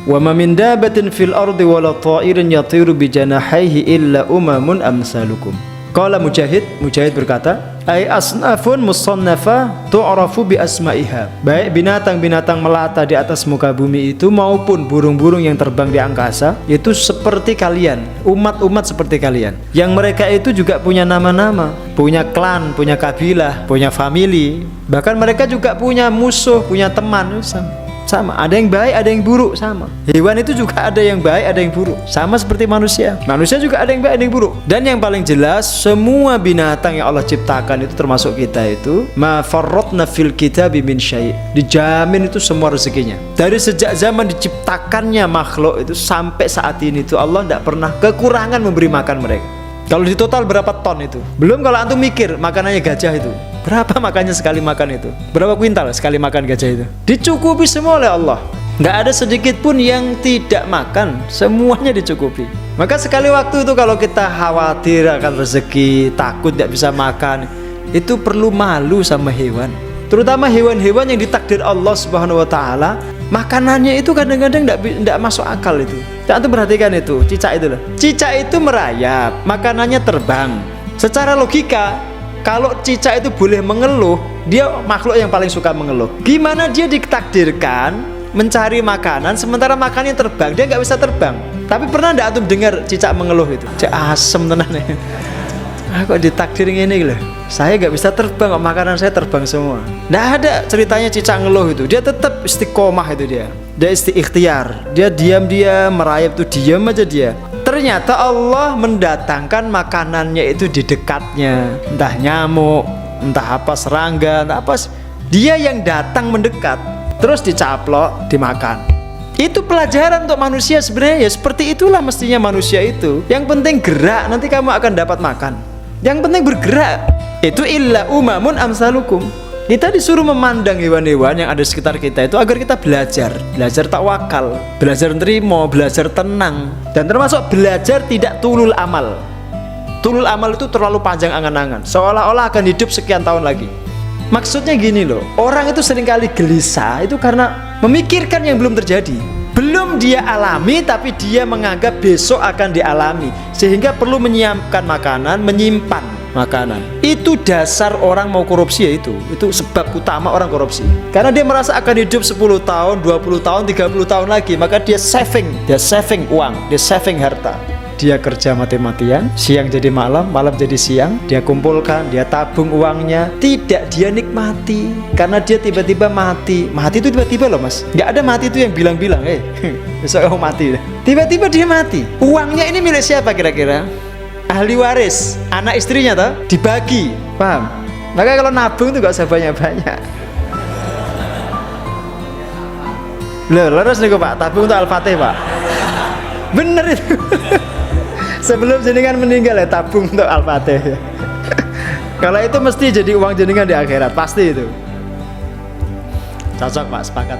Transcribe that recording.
Wa ma min dabatin fil ardi wala ta'irin yatiru bi janahihi illa umamun amsalukum. Qala Mujahid berkata, ay asnafun musannafa tu'rafu bi asma'iha. Baik binatang-binatang melata di atas muka bumi itu maupun burung-burung yang terbang di angkasa itu seperti kalian, umat-umat seperti kalian. Yang mereka itu juga punya nama-nama, punya klan, punya kabilah, punya family. Bahkan mereka juga punya musuh, punya teman. Sama, ada yang baik, ada yang buruk, sama. Hewan itu juga ada yang baik, ada yang buruk, sama seperti manusia. Manusia juga ada yang baik, ada yang buruk. Dan yang paling jelas, semua binatang yang Allah ciptakan itu termasuk kita itu, ma farratna fil kitabi min syai'. Dijamin itu semua rezekinya. Dari sejak zaman diciptakannya makhluk itu sampai saat ini itu Allah tidak pernah kekurangan memberi makan mereka. Kalau di total berapa ton itu? Belum kalau antum mikir makanannya gajah itu. Berapa makannya sekali makan itu? Berapa kuintal sekali makan gajah itu? Dicukupi semua oleh Allah. Nggak ada sedikit pun yang tidak makan. Semuanya dicukupi. Maka sekali waktu itu kalau kita khawatir akan rezeki, takut tidak bisa makan, itu perlu malu sama hewan. Terutama hewan-hewan yang ditakdir Allah Subhanahu wa taala, makanannya itu kadang-kadang tidak masuk akal itu. Antum perhatikan itu, cicak itu loh. Cicak itu merayap, makanannya terbang. Secara logika, kalau cicak itu boleh mengeluh, dia makhluk yang paling suka mengeluh. Gimana dia ditakdirkan mencari makanan, sementara makanannya terbang, dia nggak bisa terbang. Tapi pernah nggak antum dengar cicak mengeluh itu? Cek asem tenan ya. Kok ditakdirin ini loh, saya nggak bisa terbang, kok makanan saya terbang semua. Nggak ada ceritanya cicak ngeluh itu. Dia tetap istiqomah itu dia ikhtiar, dia diam-diam merayap tuh, diam aja dia. Ternyata Allah mendatangkan makanannya itu di dekatnya, entah nyamuk, entah apa serangga, entah apa. Dia yang datang mendekat, terus dicaplok, dimakan. Itu pelajaran untuk manusia sebenarnya. Ya seperti itulah mestinya manusia itu. Yang penting gerak, nanti kamu akan dapat makan. Yang penting bergerak. Itu illa umamun amsalukum. Kita disuruh memandang hewan-hewan yang ada di sekitar kita itu agar kita belajar tawakal, belajar nerimo, belajar tenang, dan termasuk belajar tidak tulul amal. Tulul amal itu terlalu panjang angan-angan, seolah-olah akan hidup sekian tahun lagi. Maksudnya gini loh, orang itu seringkali gelisah itu karena memikirkan yang belum terjadi. Belum dia alami tapi dia menganggap besok akan dialami, sehingga perlu menyiapkan makanan, menyimpan makanan. Itu dasar orang mau korupsi ya itu sebab utama orang korupsi. Karena dia merasa akan hidup 10 tahun, 20 tahun, 30 tahun lagi, maka dia saving uang, dia saving harta. Dia kerja mati-matian, siang jadi malam, malam jadi siang, dia kumpulkan, dia tabung uangnya, tidak dia nikmati. Karena dia tiba-tiba mati. Mati itu tiba-tiba loh mas, nggak ada mati itu yang bilang-bilang besok kamu mati. Tiba-tiba dia mati. Uangnya ini milik siapa kira-kira? Ahli waris, anak istrinya toh, dibagi, paham? Maka kalau nabung tuh gak usah banyak-banyak. Loh, terus nih Pak, tabung untuk Al-Fatih Pak. Bener itu. Sebelum jenengan meninggal ya tabung untuk Al-Fatih. Kalau itu mesti jadi uang jenengan di akhirat, pasti itu. Cocok Pak, sepakat.